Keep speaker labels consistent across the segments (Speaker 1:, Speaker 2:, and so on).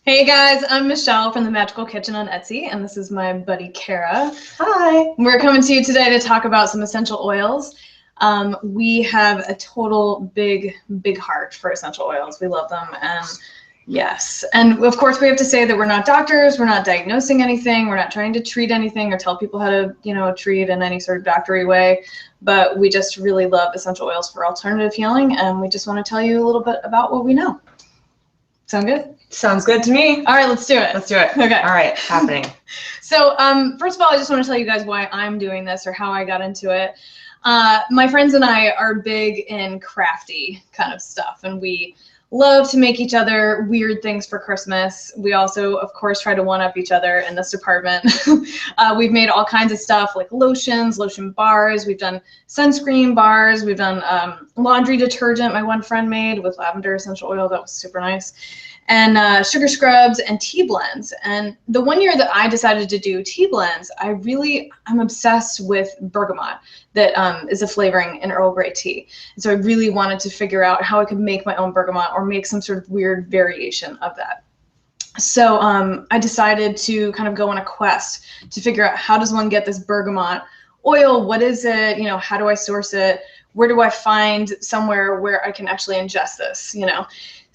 Speaker 1: Hey guys, I'm Michelle from the Magical Kitchen on Etsy, and this is my buddy Kara.
Speaker 2: Hi.
Speaker 1: We're coming to you today to talk about some essential oils. We have a total big heart for essential oils. We love them, and yes. And of course, we have to say that we're not doctors, we're not diagnosing anything, we're not trying to treat anything or tell people how to, treat in any sort of doctory way, but we just really love essential oils for alternative healing, and we just want to tell you a little bit about what we know. Sound good?
Speaker 2: Sounds good to me.
Speaker 1: All right, let's do it.
Speaker 2: Let's do it.
Speaker 1: Okay.
Speaker 2: All right, happening.
Speaker 1: So first of all, I just want to tell you guys why I'm doing this or how I got into it. My friends and I are big in crafty kind of stuff, and we love to make each other weird things for Christmas. We also, of course, try to one-up each other in this department. We've made all kinds of stuff like lotions, lotion bars. We've done sunscreen bars. We've done laundry detergent my one friend made with lavender essential oil. That was super nice. And sugar scrubs and tea blends. And the one year that I decided to do tea blends, I'm obsessed with bergamot that is a flavoring in Earl Grey tea. And so I really wanted to figure out how I could make my own bergamot or make some sort of weird variation of that. So I decided to kind of go on a quest to figure out, how does one get this bergamot oil? What is it? How do I source it? Where do I find somewhere where I can actually ingest this?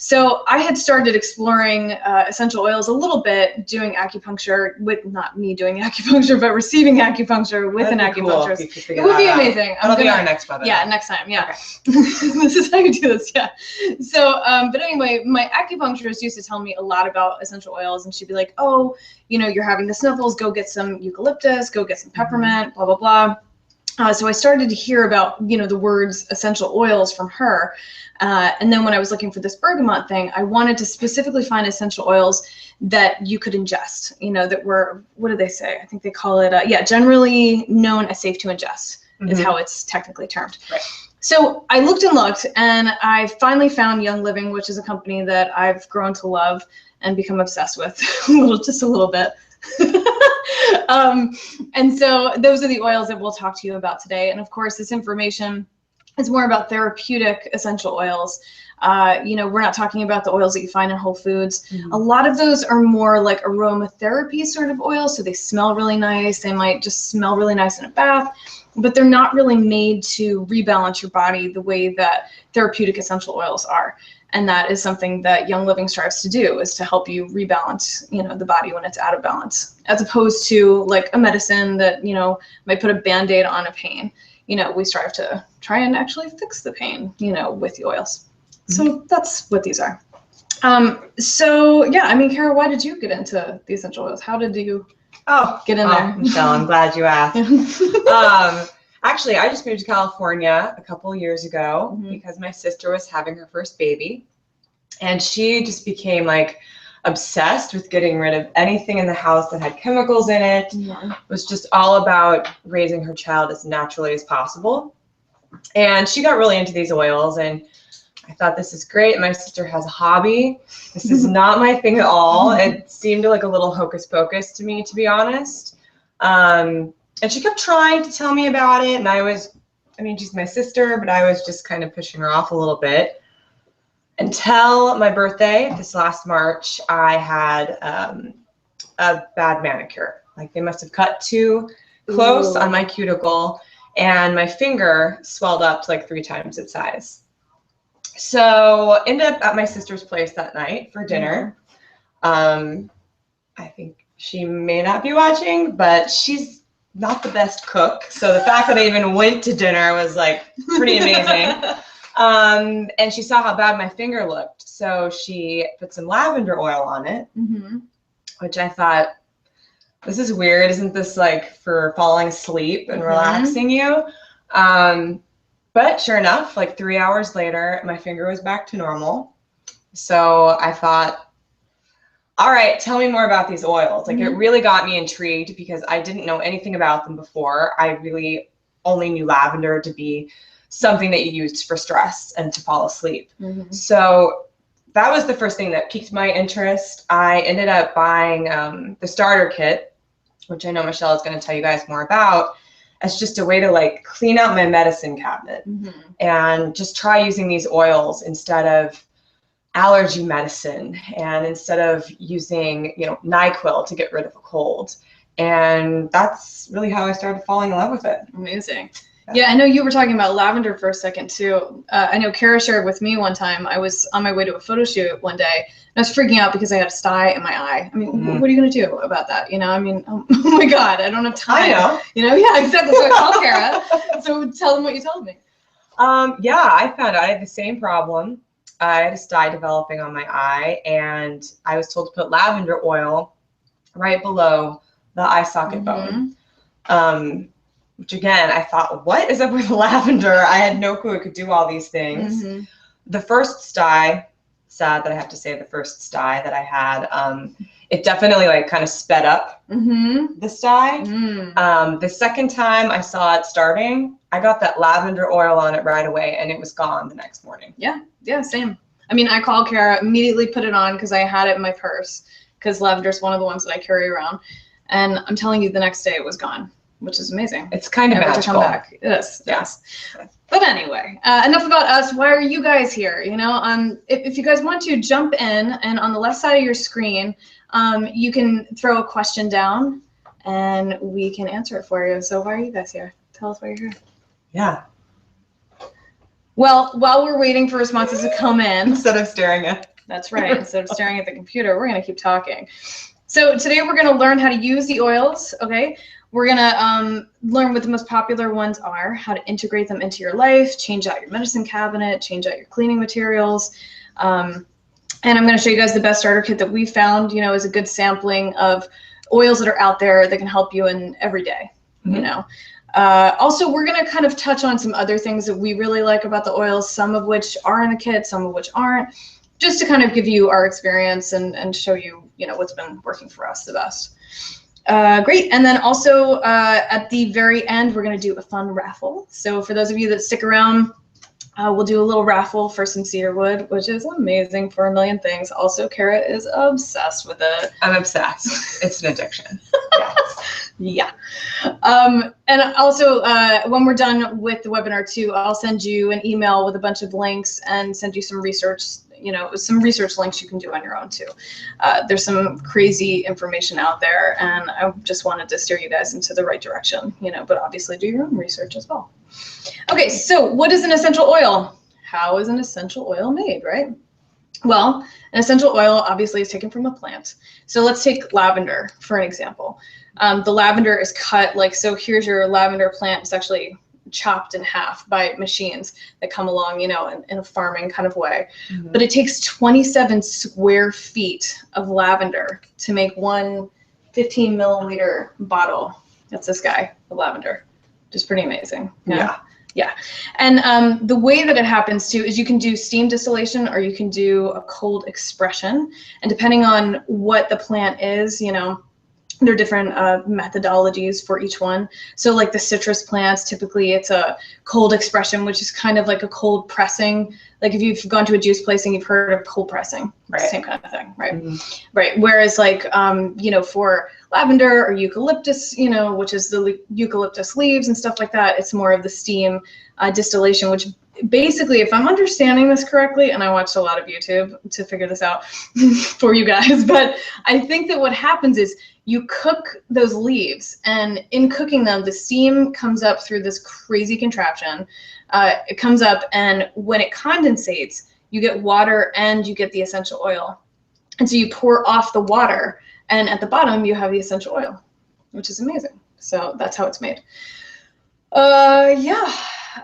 Speaker 1: So I had started exploring essential oils a little bit, doing acupuncture with, not me doing acupuncture, but receiving acupuncture with an acupuncturist. It would be amazing.
Speaker 2: That'll be our next webinar.
Speaker 1: Yeah, next time. Yeah. Okay. This is how you do this. Yeah. So, but anyway, my acupuncturist used to tell me a lot about essential oils, and she'd be like, "Oh, you're having the sniffles. Go get some eucalyptus. Go get some peppermint. Blah blah blah." So I started to hear about, the words essential oils from her. And then when I was looking for this bergamot thing, I wanted to specifically find essential oils that you could ingest, that were, what do they say? I think they call it, generally known as safe to ingest is how it's technically termed.
Speaker 2: Right.
Speaker 1: So I looked and looked, and I finally found Young Living, which is a company that I've grown to love and become obsessed with just a little bit. And so those are the oils that we'll talk to you about today. And of course, this information is more about therapeutic essential oils. We're not talking about the oils that you find in Whole Foods. A lot of those are more like aromatherapy sort of oils. So they smell really nice. They might just smell really nice in a bath, but they're not really made to rebalance your body the way that therapeutic essential oils are. And that is something that Young Living strives to do, is to help you rebalance, the body when it's out of balance, as opposed to like a medicine that, might put a Band-Aid on a pain. We strive to try and actually fix the pain, with the oils. So that's what these are. So yeah, Kara, why did you get into the essential oils? How did you get in there?
Speaker 2: Michelle, I'm glad you asked. Actually, I just moved to California a couple years ago because my sister was having her first baby, and she just became like obsessed with getting rid of anything in the house that had chemicals in it. It was just all about raising her child as naturally as possible. And she got really into these oils, and I thought, this is great. My sister has a hobby. This is not my thing at all. It seemed like a little hocus pocus to me, to be honest. And she kept trying to tell me about it, and she's my sister, but I was just kind of pushing her off a little bit. Until my birthday, this last March, I had a bad manicure. Like, they must have cut too close on my cuticle, and my finger swelled up to like 3 times its size. So ended up at my sister's place that night for dinner. I think she may not be watching, but she's not the best cook. So the fact that I even went to dinner was like pretty amazing. And she saw how bad my finger looked. So she put some lavender oil on it, which I thought, this is weird. Isn't this like for falling asleep and relaxing you? But sure enough, like 3 hours later, my finger was back to normal. So I thought, all right, tell me more about these oils. Like, it really got me intrigued because I didn't know anything about them before. I really only knew lavender to be something that you used for stress and to fall asleep. So that was the first thing that piqued my interest. I ended up buying the starter kit, which I know Michelle is going to tell you guys more about, as just a way to like clean out my medicine cabinet and just try using these oils instead of allergy medicine, and instead of using, NyQuil to get rid of a cold. And that's really how I started falling in love with it.
Speaker 1: Amazing. Yeah, I know you were talking about lavender for a second too. I know Kara shared with me one time, I was on my way to a photo shoot one day, and I was freaking out because I had a sty in my eye. I mean, what are you going to do about that? I mean, oh my God, I don't have time.
Speaker 2: I know.
Speaker 1: Yeah, exactly. So I called Kara. So tell them what you told me.
Speaker 2: Yeah, I found out I had the same problem. I had a sty developing on my eye, and I was told to put lavender oil right below the eye socket bone. Which again, I thought, what is up with lavender? I had no clue it could do all these things. The first sty, sad that I have to say, the first sty that I had, it definitely kind of sped up the sty. The second time I saw it starting, I got that lavender oil on it right away, and it was gone the next morning.
Speaker 1: Yeah, same. I mean, I called Kara, immediately put it on because I had it in my purse, because lavender is one of the ones that I carry around. And I'm telling you, the next day it was gone, which is amazing.
Speaker 2: It's kind of magical.
Speaker 1: To come back. Yes. But anyway, enough about us. Why are you guys here? If you guys want to jump in, and on the left side of your screen, you can throw a question down and we can answer it for you. So why are you guys here? Tell us why you're here.
Speaker 2: Yeah.
Speaker 1: Well, while we're waiting for responses to come in.
Speaker 2: Instead of staring at.
Speaker 1: That's right. Instead of staring at the computer, we're going to keep talking. So today we're going to learn how to use the oils, okay? We're going to learn what the most popular ones are, how to integrate them into your life, change out your medicine cabinet, change out your cleaning materials. And I'm going to show you guys the best starter kit that we found, is a good sampling of oils that are out there that can help you in every day, Also, we're going to kind of touch on some other things that we really like about the oils, some of which are in the kit, some of which aren't, just to kind of give you our experience and show you, what's been working for us the best. Great. And then also at the very end, we're going to do a fun raffle. So for those of you that stick around, we'll do a little raffle for some cedarwood, which is amazing for a million things. Also, Kara is obsessed with it.
Speaker 2: I'm obsessed. It's an addiction.
Speaker 1: Yeah. And also, when we're done with the webinar too, I'll send you an email with a bunch of links and send you some research, some research links you can do on your own too. There's some crazy information out there, and I just wanted to steer you guys into the right direction, but obviously do your own research as well. Okay, so what is an essential oil? How is an essential oil made, right? Well, an essential oil obviously is taken from a plant. So let's take lavender for an example. The lavender is cut so here's your lavender plant. It's actually chopped in half by machines that come along, in a farming kind of way. But it takes 27 square feet of lavender to make one 15 milliliter bottle. That's this guy, the lavender. Just pretty amazing. Yeah. And the way that it happens too is you can do steam distillation or you can do a cold expression. And depending on what the plant is, there are different methodologies for each one. So like the citrus plants, typically it's a cold expression, which is kind of like a cold pressing. Like if you've gone to a juice place and you've heard of cold pressing, right. Same kind of thing, right? Right. Whereas like, for lavender or eucalyptus, which is the eucalyptus leaves and stuff like that, it's more of the steam distillation, which basically, if I'm understanding this correctly, and I watched a lot of YouTube to figure this out for you guys, but I think that what happens is you cook those leaves, and in cooking them, the steam comes up through this crazy contraption. It comes up, and when it condensates, you get water and you get the essential oil. And so you pour off the water, and at the bottom, you have the essential oil, which is amazing. So that's how it's made. Yeah.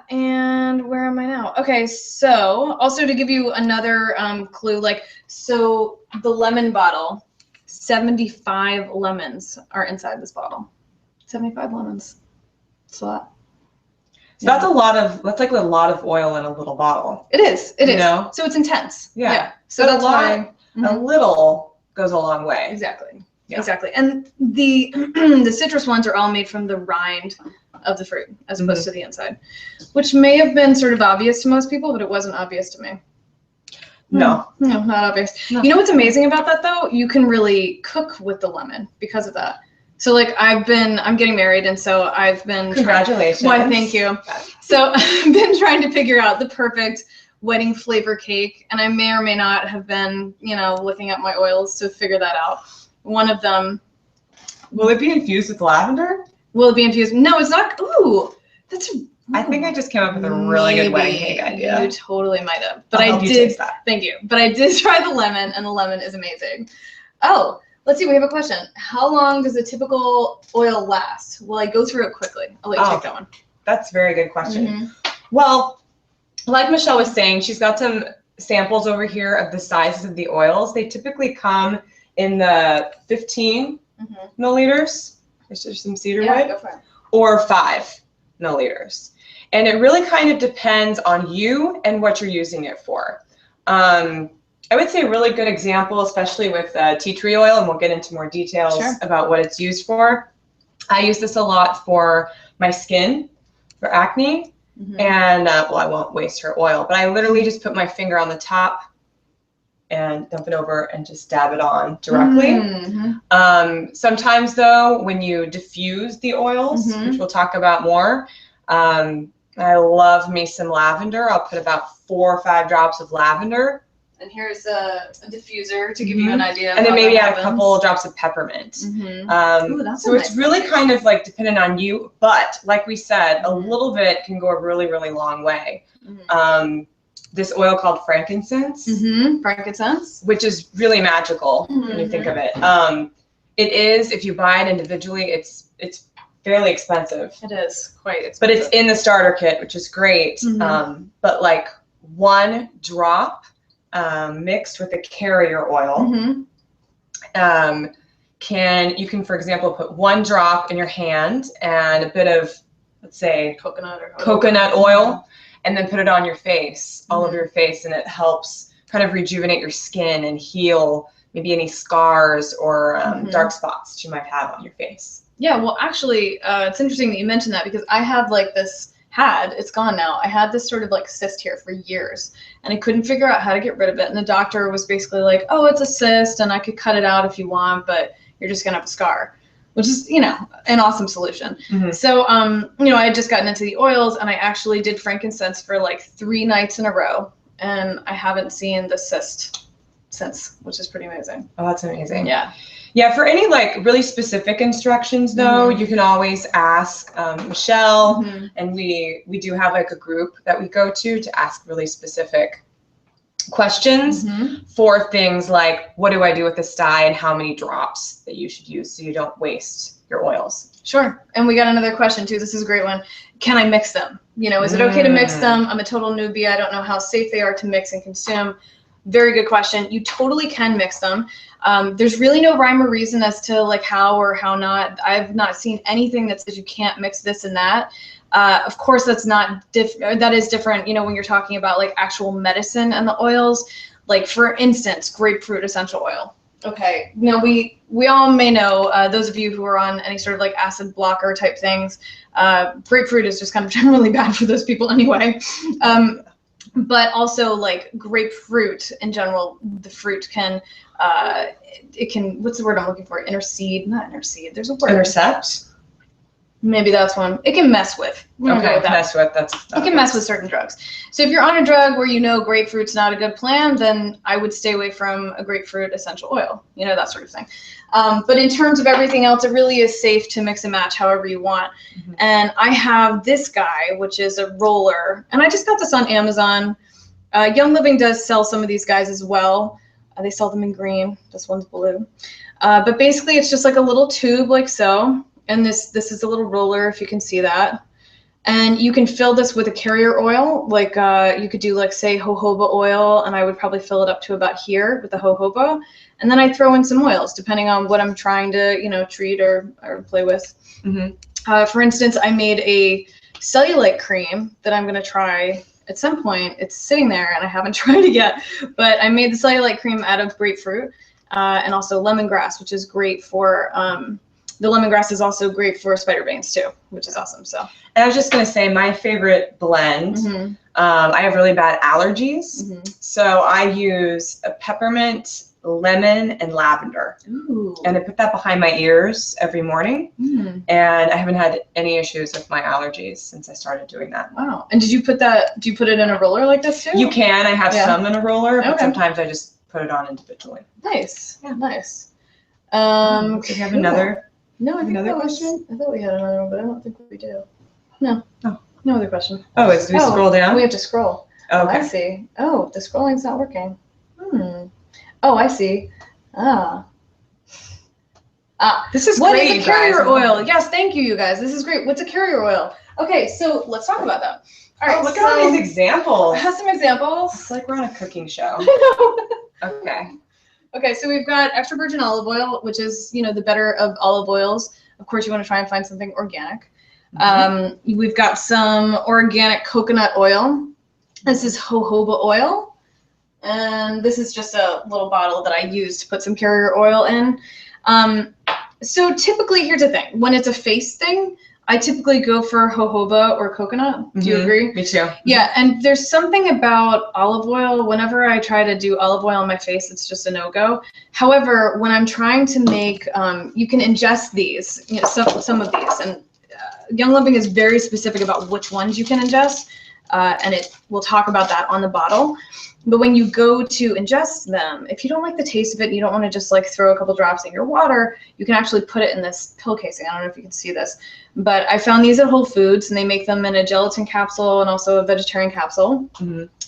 Speaker 1: And where am I now? Okay, so also to give you another clue, so the lemon bottle, 75 lemons are inside this bottle. 75 lemons. That's a lot.
Speaker 2: So that's a lot of oil in a little bottle.
Speaker 1: It is. It is. So it's intense.
Speaker 2: Yeah.
Speaker 1: So that's why
Speaker 2: a little goes a long way.
Speaker 1: Exactly. Yeah. Exactly. And the the citrus ones are all made from the rind of the fruit as opposed to the inside, which may have been sort of obvious to most people, but it wasn't obvious to me. No, not obvious. No. You know what's amazing about that though? You can really cook with the lemon because of that. So I'm getting married, and so I've been
Speaker 2: Congratulations.
Speaker 1: Why, thank you. So I've been trying to figure out the perfect wedding flavor cake, and I may or may not have been, you know, looking at my oils to figure that out. One of them.
Speaker 2: Will it be infused with lavender?
Speaker 1: Will it be infused? No, it's not. Ooh, that's.
Speaker 2: I think I just came up with a really good wedding cake idea.
Speaker 1: You totally might have. But
Speaker 2: I'll help you taste that.
Speaker 1: Thank you. But I did try the lemon, and the lemon is amazing. Oh, let's see. We have a question. How long does a typical oil last? Will I go through it quickly? I'll let you take that one.
Speaker 2: That's a very good question. Well, like Michelle was saying, she's got some samples over here of the sizes of the oils. They typically come in the 15 milliliters. There's some cedar wood.
Speaker 1: Go for it.
Speaker 2: Or 5 milliliters. And it really kind of depends on you and what you're using it for. I would say a really good example, especially with tea tree oil, and we'll get into more details about what it's used for. I use this a lot for my skin, for acne, and well, I won't waste her oil, but I literally just put my finger on the top and dump it over and just dab it on directly. Sometimes though, when you diffuse the oils, which we'll talk about more, I love me some lavender. I'll put about 4 or 5 drops of lavender.
Speaker 1: And here's a diffuser to give you an idea.
Speaker 2: And then maybe add a couple drops of peppermint.
Speaker 1: Ooh,
Speaker 2: so it's really kind of like dependent on you, but like we said, a little bit can go a really, really long way. This oil called frankincense.
Speaker 1: Frankincense.
Speaker 2: Which is really magical when you think of it. It is, if you buy it individually, it's fairly expensive.
Speaker 1: It is quite expensive.
Speaker 2: But it's in the starter kit, which is great. But like 1 drop mixed with a carrier oil, you can, for example, put 1 drop in your hand and a bit of, let's say, coconut oil, and then put it on your face, all over your face, and it helps kind of rejuvenate your skin and heal maybe any scars or dark spots that you might have on your face.
Speaker 1: Yeah, well, actually, it's interesting that you mentioned that, because I had like this, it's gone now. I had this sort of like cyst here for years, and I couldn't figure out how to get rid of it. And the doctor was basically like, oh, it's a cyst, and I could cut it out if you want, but you're just gonna have a scar, which is, you know, an awesome solution. So, you know, I had just gotten into the oils, and I actually did frankincense for like 3 nights in a row, and I haven't seen the cyst since, which is pretty amazing.
Speaker 2: Oh, that's amazing.
Speaker 1: Yeah.
Speaker 2: Yeah, for any like really specific instructions though, you can always ask Michelle, and we do have like a group that we go to ask really specific questions for things like, what do I do with this dye and how many drops that you should use so you don't waste your oils.
Speaker 1: Sure. And we got another question too. This is a great one. Can I mix them? You know, is it okay to mix them? I'm a total newbie. I don't know how safe they are to mix and consume. Very good question. You totally can mix them. There's really no rhyme or reason as to like how or how not. I've not seen anything that says you can't mix this and that. Of course, that's not that is different, you know, when you're talking about like actual medicine and the oils. Like for instance, grapefruit essential oil. Okay, now we all may know, those of you who are on any sort of like acid blocker type things, grapefruit is just kind of generally bad for those people anyway. But also like grapefruit in general, the fruit can, it can, what's the word I'm looking for? Intercede, not intercede, there's a word.
Speaker 2: Intercept?
Speaker 1: Maybe that's one. It can mess with.
Speaker 2: Okay, mess with, that's.
Speaker 1: It can mess with certain drugs. So if you're on a drug where you know grapefruit's not a good plan, then I would stay away from a grapefruit essential oil, you know, that sort of thing. But in terms of everything else, it really is safe to mix and match however you want. And I have this guy, which is a roller, and I just got this on Amazon. Young Living does sell some of these guys as well. They sell them in green. This one's blue. But basically, it's just like a little tube like so. And this is a little roller, if you can see that. And you can fill this with a carrier oil, like you could do like say jojoba oil, and I would probably fill it up to about here with the jojoba. And then I throw in some oils, depending on what I'm trying to, you know, treat or play with. For instance, I made a cellulite cream that I'm gonna try at some point. It's sitting there and I haven't tried it yet, but I made the cellulite cream out of grapefruit and also lemongrass, which is great for, the lemongrass is also great for spider veins too, which is awesome. So,
Speaker 2: and I was just gonna say my favorite blend. I have really bad allergies, so I use a peppermint, lemon, and lavender.
Speaker 1: Ooh.
Speaker 2: And I put that behind my ears every morning. And I haven't had any issues with my allergies since I started doing that.
Speaker 1: Wow. And did you put that, do you put it in a roller like this too?
Speaker 2: You can. I have some in a roller, but
Speaker 1: Okay.
Speaker 2: sometimes I just put it on individually.
Speaker 1: Nice. Yeah, nice.
Speaker 2: Do you have another?
Speaker 1: No, I think
Speaker 2: another
Speaker 1: that was,
Speaker 2: question?
Speaker 1: I thought we had another one, but I don't think we do. No.
Speaker 2: Oh.
Speaker 1: No other question.
Speaker 2: Oh, do we scroll down?
Speaker 1: We have to scroll.
Speaker 2: Oh, okay.
Speaker 1: I see. Oh, the scrolling's not working. Oh, I see.
Speaker 2: This is
Speaker 1: what
Speaker 2: great,
Speaker 1: is a carrier oil? Yes, thank you, you guys. This is great. What's a carrier oil? Okay, so let's talk about that. All right.
Speaker 2: Look at all these examples.
Speaker 1: I have some examples.
Speaker 2: It's like we're on a cooking show. Okay.
Speaker 1: Okay, so we've got extra virgin olive oil, which is, you know, the better of olive oils. Of course, you want to try and find something organic. We've got some organic coconut oil. This is jojoba oil. And this is just a little bottle that I use to put some carrier oil in. So typically, here's the thing. When it's a face thing, I typically go for jojoba or coconut. Do you agree?
Speaker 2: Me too.
Speaker 1: Yeah, and there's something about olive oil. Whenever I try to do olive oil on my face, it's just a no-go. However, when I'm trying to make, you can ingest these, you know, some of these. And Young Living is very specific about which ones you can ingest, and we'll talk about that on the bottle. But when you go to ingest them, if you don't like the taste of it, you don't want to just like throw a couple drops in your water, you can actually put it in this pill casing. I don't know if you can see this, but I found these at Whole Foods, and they make them in a gelatin capsule and also a vegetarian capsule.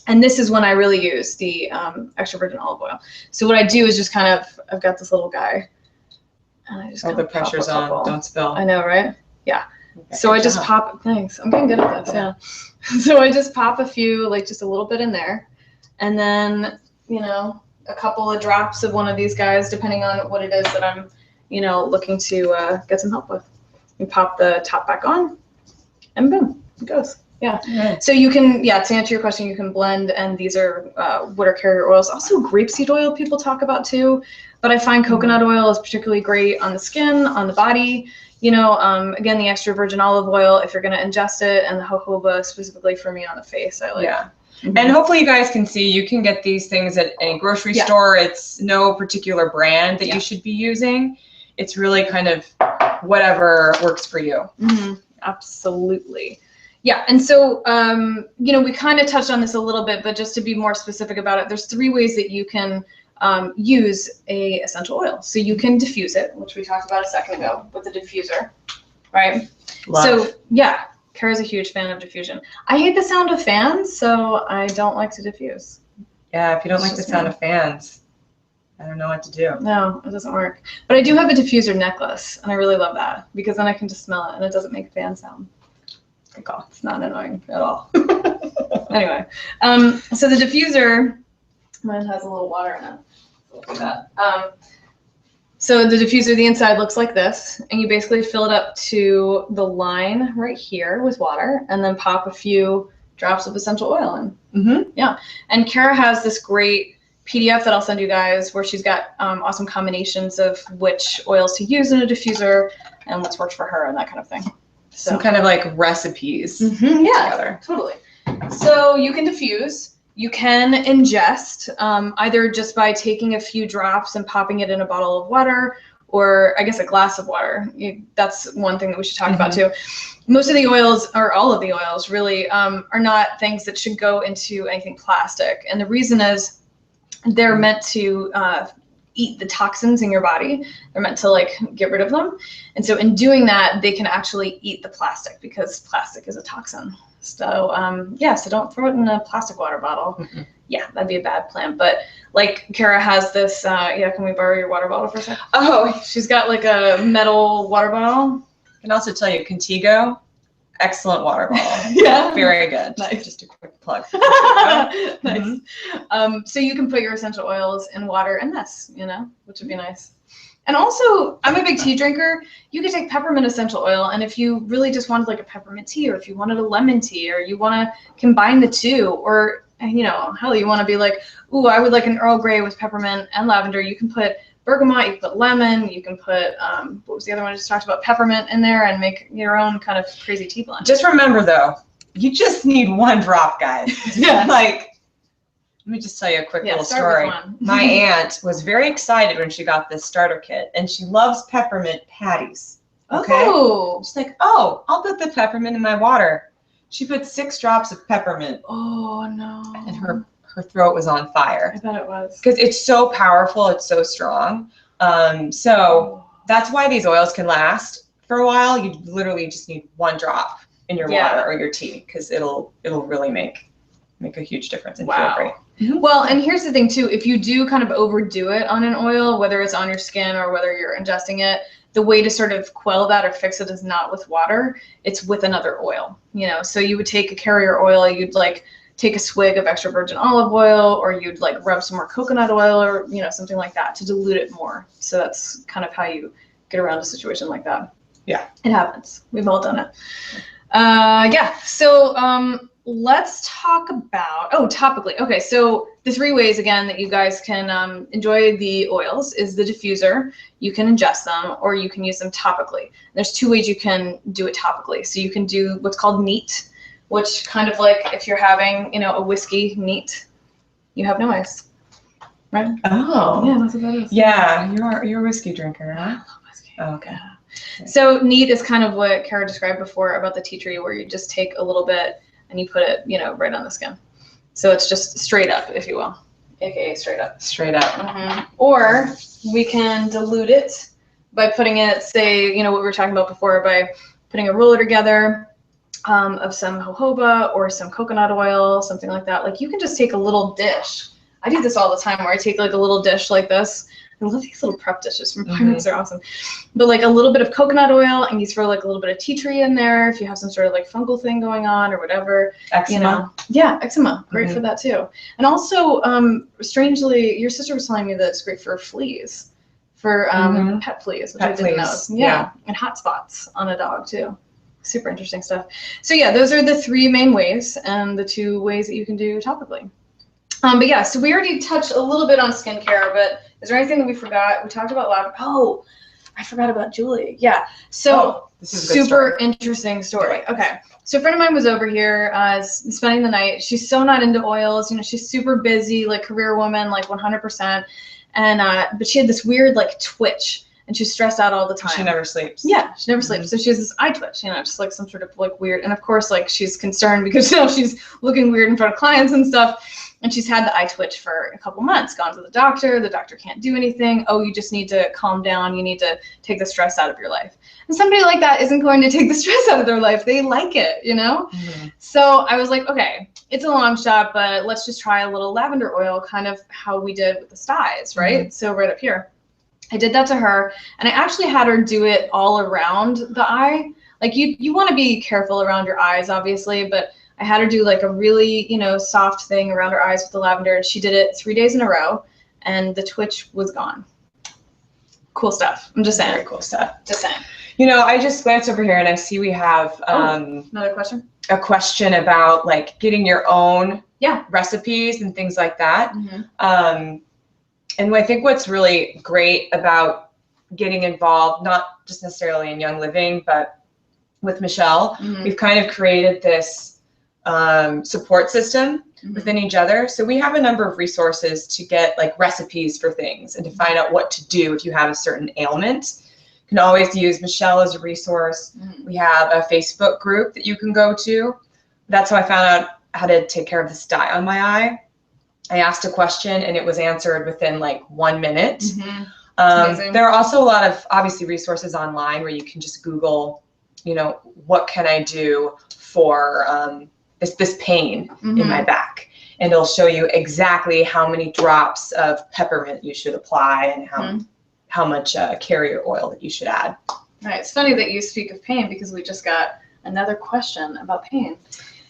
Speaker 1: And this is when I really use the extra virgin olive oil. So what I do is just kind of, I've got this little guy, and I just
Speaker 2: the pressure's on, don't spill.
Speaker 1: I know, right? Yeah.
Speaker 2: Okay,
Speaker 1: so I just pop, thanks, I'm getting good at this, yeah. So I just pop a few, like just a little bit in there. And then, you know, a couple of drops of one of these guys, depending on what it is that I'm, you know, looking to get some help with. You pop the top back on, and boom, it goes. Yeah. So you can, to answer your question, you can blend, and these are what are carrier oils. Also, grapeseed oil people talk about too, but I find coconut oil is particularly great on the skin, on the body. You know, again, the extra virgin olive oil if you're going to ingest it, and the jojoba specifically for me on the face. I like. Yeah.
Speaker 2: And hopefully you guys can see, you can get these things at any grocery store. It's no particular brand that you should be using. It's really kind of whatever works for you.
Speaker 1: Absolutely. Yeah, and so, you know, we kind of touched on this a little bit, but just to be more specific about it, there's 3 ways that you can use a essential oil. So you can diffuse it, which we talked about a second ago with the diffuser, right? So, yeah. Kara's a huge fan of diffusion. I hate the sound of fans, so I don't like to diffuse.
Speaker 2: Yeah, if you don't like the sound of fans, I don't know what to do.
Speaker 1: No, it doesn't work. But I do have a diffuser necklace, and I really love that because then I can just smell it, and it doesn't make a fan sound. Good call. It's not annoying at all. Anyway, so the diffuser, mine has a little water in it. Look at that. So the diffuser, the inside looks like this, and you basically fill it up to the line right here with water, and then pop a few drops of essential oil in. Yeah, and Kara has this great PDF that I'll send you guys where she's got awesome combinations of which oils to use in a diffuser and what's worked for her and that kind of thing. So
Speaker 2: some kind of like recipes
Speaker 1: together. Totally. So you can diffuse. You can ingest either just by taking a few drops and popping it in a bottle of water, or I guess a glass of water. That's one thing that we should talk about too. Most of the oils, or all of the oils really, are not things that should go into anything plastic. And the reason is they're meant to eat the toxins in your body. They're meant to like get rid of them. And so in doing that, they can actually eat the plastic because plastic is a toxin. So so don't throw it in a plastic water bottle. Yeah, that'd be a bad plan. But like Kara has this, can we borrow your water bottle for a second? Oh, she's got like a metal water bottle.
Speaker 2: I can also tell you, Contigo, excellent water bottle. Very good.
Speaker 1: Nice.
Speaker 2: Just a quick plug.
Speaker 1: Nice. So you can put your essential oils in water and this, you know, which would be nice. And also, I'm a big tea drinker. You could take peppermint essential oil, and if you really just wanted like a peppermint tea, or if you wanted a lemon tea, or you want to combine the two, or, you know, hell, you want to be like, ooh, I would like an Earl Grey with peppermint and lavender. You can put bergamot, you can put lemon, you can put, what was the other one I just talked about, peppermint in there, and make your own kind of crazy tea blend.
Speaker 2: Just remember, though, you just need 1 drop, guys.
Speaker 1: Yeah.
Speaker 2: Like, Let me just tell you a quick little
Speaker 1: start
Speaker 2: story.
Speaker 1: with one.
Speaker 2: My aunt was very excited when she got this starter kit, and she loves peppermint patties. Okay?
Speaker 1: Oh.
Speaker 2: She's like, oh, I'll put the peppermint in my water. She put 6 drops of peppermint.
Speaker 1: Oh, no.
Speaker 2: And her throat was on fire.
Speaker 1: I bet it was.
Speaker 2: Because it's so powerful, it's so strong. So that's why these oils can last for a while. You literally just need 1 drop in your water or your tea, because it'll really make a huge difference and feel great.
Speaker 1: Well, and here's the thing too, if you do kind of overdo it on an oil, whether it's on your skin or whether you're ingesting it, the way to sort of quell that or fix it is not with water, it's with another oil, you know? So you would take a carrier oil, you'd like take a swig of extra virgin olive oil, or you'd like rub some more coconut oil, or, you know, something like that to dilute it more. So that's kind of how you get around a situation like that.
Speaker 2: Yeah.
Speaker 1: It happens. We've all done it. Yeah. So, let's talk about, topically. Okay, so the 3 ways, again, that you guys can enjoy the oils is the diffuser. You can ingest them, or you can use them topically. There's 2 ways you can do it topically. So you can do what's called neat, which kind of like if you're having, you know, a whiskey neat, you have no ice, right?
Speaker 2: Oh.
Speaker 1: Yeah, that's what that is.
Speaker 2: Yeah, you're a whiskey drinker, huh?
Speaker 1: I love whiskey.
Speaker 2: Oh, okay.
Speaker 1: Yeah. So neat is kind of what Kara described before about the tea tree, where you just take a little bit and you put it, you know, right on the skin. So it's just straight up, if you will, aka straight up.
Speaker 2: Straight up.
Speaker 1: Or we can dilute it by putting it, say, you know, what we were talking about before, by putting a roller together of some jojoba or some coconut oil, something like that. Like you can just take a little dish. I do this all the time, where I take like a little dish like this. I love these little prep dishes from Peppermint. They're awesome. But like a little bit of coconut oil, and you throw like a little bit of tea tree in there if you have some sort of like fungal thing going on or whatever.
Speaker 2: Eczema.
Speaker 1: You know. Yeah, eczema. Great for that too. And also, strangely, your sister was telling me that it's great for fleas, for pet fleas, which I didn't know. Yeah, and hot spots on a dog too. Super interesting stuff. So yeah, those are the 3 main ways, and the 2 ways that you can do topically. But yeah, so we already touched a little bit on skincare, but is there anything that we forgot? We talked about lavender. Oh, I forgot about Julie. Yeah. So
Speaker 2: this is
Speaker 1: super interesting story. Okay. So a friend of mine was over here spending the night. She's so not into oils. You know, she's super busy, like career woman, like 100%. And but she had this weird like twitch, and she's stressed out all the time.
Speaker 2: She never sleeps.
Speaker 1: Yeah, she never sleeps. So she has this eye twitch, you know, just like some sort of like weird. And of course, like she's concerned because, you know, she's looking weird in front of clients and stuff. And she's had the eye twitch for a couple months, gone to the doctor can't do anything. Oh, you just need to calm down. You need to take the stress out of your life. And somebody like that isn't going to take the stress out of their life. They like it, you know? So I was like, okay, it's a long shot, but let's just try a little lavender oil, kind of how we did with the styes, right? So right up here. I did that to her, and I actually had her do it all around the eye. Like you want to be careful around your eyes, obviously, but I had her do like a really, you know, soft thing around her eyes with the lavender, and she did it 3 days in a row, and the twitch was gone. Cool stuff. I'm just saying.
Speaker 2: Very cool stuff.
Speaker 1: Just saying.
Speaker 2: You know, I just glanced over here and I see we have
Speaker 1: another question.
Speaker 2: A question about like getting your own recipes and things like that. And I think what's really great about getting involved, not just necessarily in Young Living, but with Michelle, we've kind of created this support system within each other. So we have a number of resources to get like recipes for things and to find out what to do if you have a certain ailment. You can always use Michelle as a resource. We have a Facebook group that you can go to. That's how I found out how to take care of this dye on my eye. I asked a question and it was answered within like 1 minute. There are also a lot of obviously resources online where you can just Google, you know, what can I do for this pain in my back, and it'll show you exactly how many drops of peppermint you should apply and how much carrier oil that you should add.
Speaker 1: Right. It's funny that you speak of pain, because we just got another question about pain.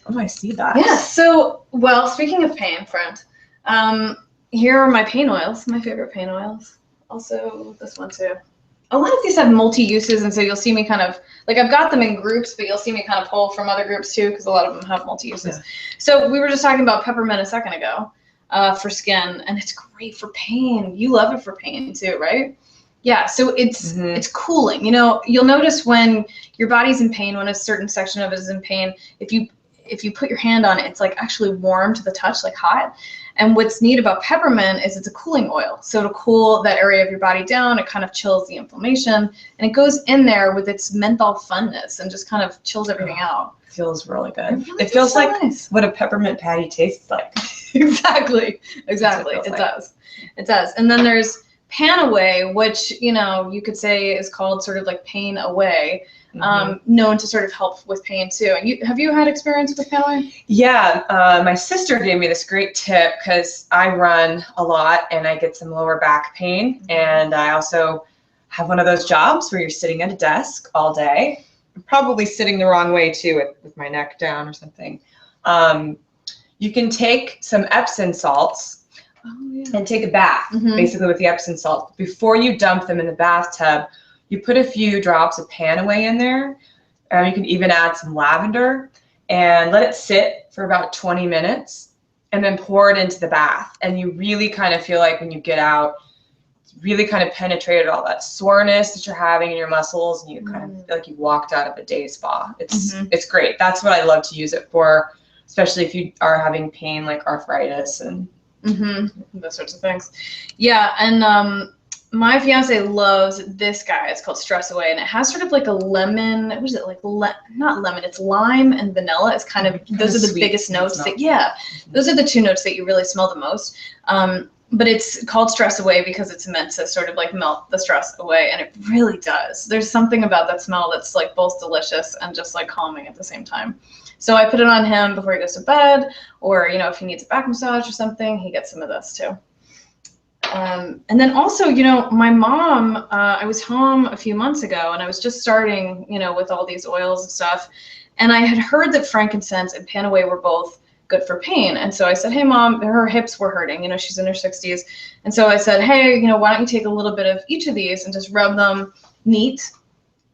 Speaker 2: Oh, I see that.
Speaker 1: Yeah. So, well, speaking of pain, friend, here are my pain oils, my favorite pain oils. Also this one too. A lot of these have multi-uses, and so you'll see me kind of, like I've got them in groups, but you'll see me kind of pull from other groups too, because a lot of them have multi-uses. So we were just talking about peppermint a second ago for skin, and it's great for pain. You love it for pain too, right? Yeah, so it's cooling. You know, you'll notice when your body's in pain, when a certain section of it is in pain, if if you put your hand on it, it's like actually warm to the touch, like hot. And what's neat about peppermint is it's a cooling oil. So to cool that area of your body down, it kind of chills the inflammation, and it goes in there with its menthol funness and just kind of chills everything out.
Speaker 2: Feels really good.
Speaker 1: It
Speaker 2: feels
Speaker 1: so
Speaker 2: like
Speaker 1: nice.
Speaker 2: what a peppermint patty tastes like.
Speaker 1: Exactly. It does. It does. And then there's PanAway, which, you know, you could say is called sort of like pain away, known to sort of help with pain too. And have you had experience with PanAway?
Speaker 2: Yeah, my sister gave me this great tip because I run a lot and I get some lower back pain, and I also have one of those jobs where you're sitting at a desk all day. I'm probably sitting the wrong way too, with my neck down or something. You can take some Epsom salts and take a bath, basically with the Epsom salt. Before you dump them in the bathtub, you put a few drops of PanAway in there. You can even add some lavender and let it sit for about 20 minutes and then pour it into the bath. And you really kind of feel like when you get out, it's really kind of penetrated all that soreness that you're having in your muscles, and you kind of feel like you walked out of a day spa. It's great. That's what I love to use it for, especially if you are having pain like arthritis and
Speaker 1: those sorts of things. Yeah, and my fiance loves this guy. It's called Stress Away, and it has sort of like a lemon. What is it like? Not lemon. It's lime and vanilla. It's kind of those are the biggest notes. Those are the two notes that you really smell the most. But it's called Stress Away because it's meant to sort of like melt the stress away, and it really does. There's something about that smell that's like both delicious and just like calming at the same time. So I put it on him before he goes to bed, or, you know, if he needs a back massage or something, he gets some of this too. And then also, you know, my mom, I was home a few months ago and I was just starting, you know, with all these oils and stuff. And I had heard that frankincense and PanAway were both good for pain. And so I said, hey, Mom, her hips were hurting. You know, she's in her 60s. And so I said, hey, you know, why don't you take a little bit of each of these and just rub them neat,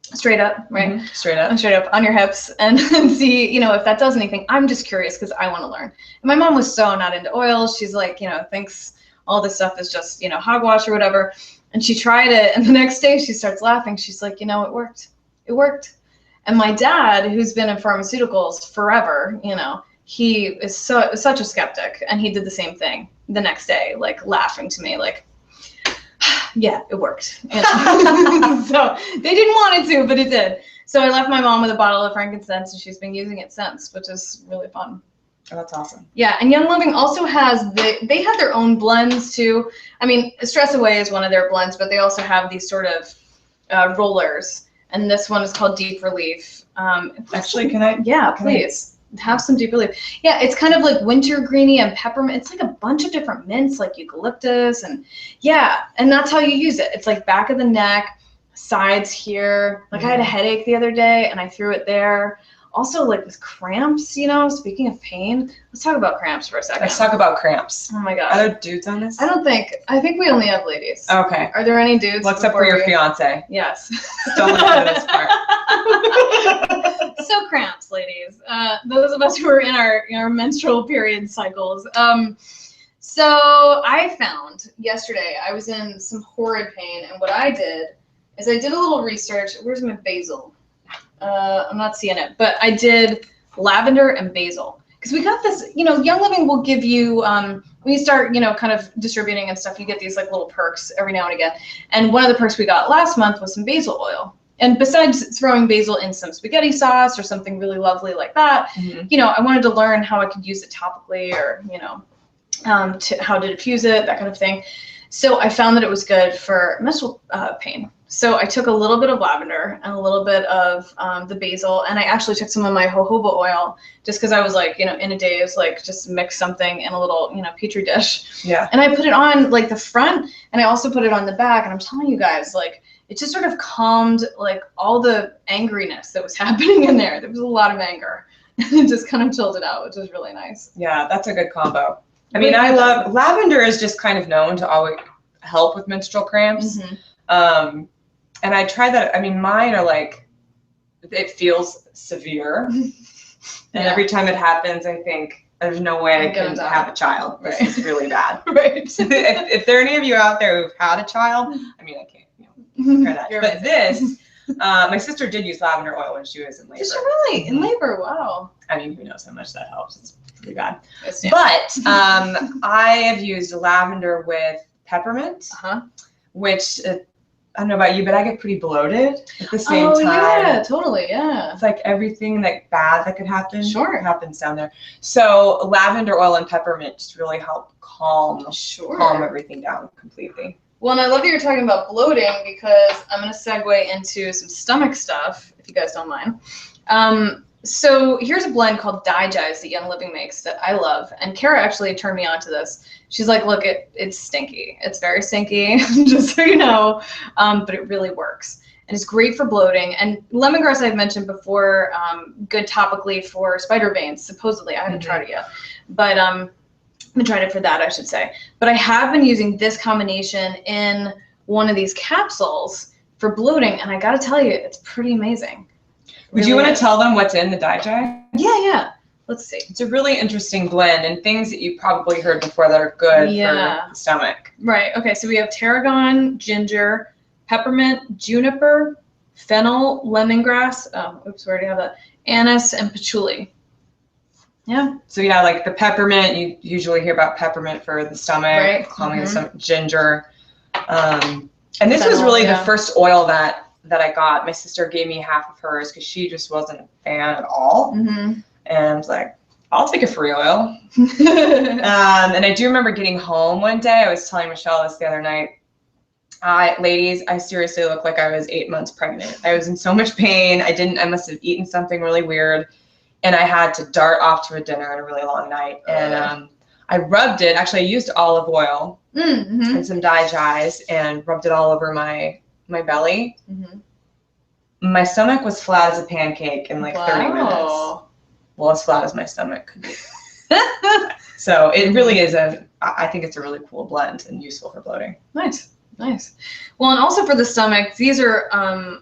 Speaker 1: straight up, right?
Speaker 2: Straight up
Speaker 1: on your hips, and see, you know, if that does anything. I'm just curious because I want to learn. And my mom was so not into oils. She's like, you know, thinks all this stuff is just, you know, hogwash or whatever. And she tried it, and the next day she starts laughing. She's like, you know, it worked. It worked. And my dad, who's been in pharmaceuticals forever, you know, he is such a skeptic, and he did the same thing the next day, like laughing to me, like, yeah, it worked. You know? So they didn't want it to, but it did. So I left my mom with a bottle of frankincense, and she's been using it since, which is really fun.
Speaker 2: Oh, that's awesome.
Speaker 1: Yeah, and Young Living also has they have their own blends too. I mean, Stress Away is one of their blends, but they also have these sort of rollers, and this one is called Deep Relief.
Speaker 2: Actually, can I?
Speaker 1: Yeah, please. Have some Deep Relief. Yeah, it's kind of like wintergreeny and peppermint. It's like a bunch of different mints, like eucalyptus, and yeah, and that's how you use it. It's like back of the neck, sides here. Like I had a headache the other day, and I threw it there. Also, like with cramps, you know, speaking of pain, let's talk about cramps for a second.
Speaker 2: Let's talk about cramps.
Speaker 1: Oh my God.
Speaker 2: Are there dudes on this?
Speaker 1: I think we only have ladies.
Speaker 2: Okay.
Speaker 1: Are there any dudes?
Speaker 2: Well, except for your fiance.
Speaker 1: Yes.
Speaker 2: Don't listen to this part.
Speaker 1: So cramps, ladies. Those of us who are in our menstrual period cycles. So I found yesterday I was in some horrid pain, and what I did is I did a little research. Where's my basil? I'm not seeing it, but I did lavender and basil. Because we got this, you know, Young Living will give you, when you start, you know, kind of distributing and stuff, you get these like little perks every now and again. And one of the perks we got last month was some basil oil. And besides throwing basil in some spaghetti sauce or something really lovely like that, you know, I wanted to learn how I could use it topically, or, you know, how to diffuse it, that kind of thing. So I found that it was good for menstrual pain. So I took a little bit of lavender and a little bit of the basil, and I actually took some of my jojoba oil just because I was like, you know, in a daze, like just mix something in a little, you know, petri dish. Yeah. And I put it on like the front, and I also put it on the back, and I'm telling you guys, like, it just sort of calmed like all the angriness that was happening in there. There was a lot of anger, and it just kind of chilled it out, which was really nice.
Speaker 2: Yeah, that's a good combo. I mean, I love lavender is just kind of known to always help with menstrual cramps. And I try that. I mean, mine are like, it feels severe. And every time it happens, I think there's no way I can have a child. Right. This is really bad. Right. If there are any of you out there who've had a child, I mean, I can't, you know, try that. But this, my sister did use lavender oil when she was in labor.
Speaker 1: Did she really? In labor? Wow.
Speaker 2: I mean, who knows how much that helps. It's pretty bad. But I have used lavender with peppermint, which I don't know about you, but I get pretty bloated at the same time.
Speaker 1: Yeah, totally, yeah.
Speaker 2: It's like everything like bad that could happen happens down there. So lavender oil and peppermint just really help calm everything down completely.
Speaker 1: Well, and I love that you're talking about bloating because I'm going to segue into some stomach stuff, if you guys don't mind. So here's a blend called DiGize that Young Living makes that I love. And Kara actually turned me on to this. She's like, look, it's stinky. It's very stinky, just so you know, but it really works. And it's great for bloating. And lemongrass I've mentioned before, good topically for spider veins, supposedly. I haven't tried it yet. But I haven't tried it for that, I should say. But I have been using this combination in one of these capsules for bloating. And I got to tell you, it's pretty amazing.
Speaker 2: Would you want to tell them what's in the DiGize?
Speaker 1: Yeah. Let's see.
Speaker 2: It's a really interesting blend and things that you've probably heard before that are good for the stomach.
Speaker 1: Right. Okay. So we have tarragon, ginger, peppermint, juniper, fennel, lemongrass. Oh, oops, we already have that. Anise and patchouli. Yeah.
Speaker 2: So yeah, like the peppermint, you usually hear about peppermint for the stomach, calming the stomach, ginger. And this fennel, was really the first oil that I got. My sister gave me half of hers because she just wasn't a fan at all. And I was like, I'll take a free oil. And I do remember getting home one day. I was telling Michelle this the other night. Ladies, I seriously looked like I was 8 months pregnant. I was in so much pain. I must have eaten something really weird. And I had to dart off to a dinner and a really long night. And I rubbed it. Actually, I used olive oil and some DiGize and rubbed it all over my belly. My stomach was flat as a pancake in like 30 minutes. Well, as flat as my stomach could be. So it really is I think it's a really cool blend and useful for bloating.
Speaker 1: Nice. Well, and also for the stomach, these are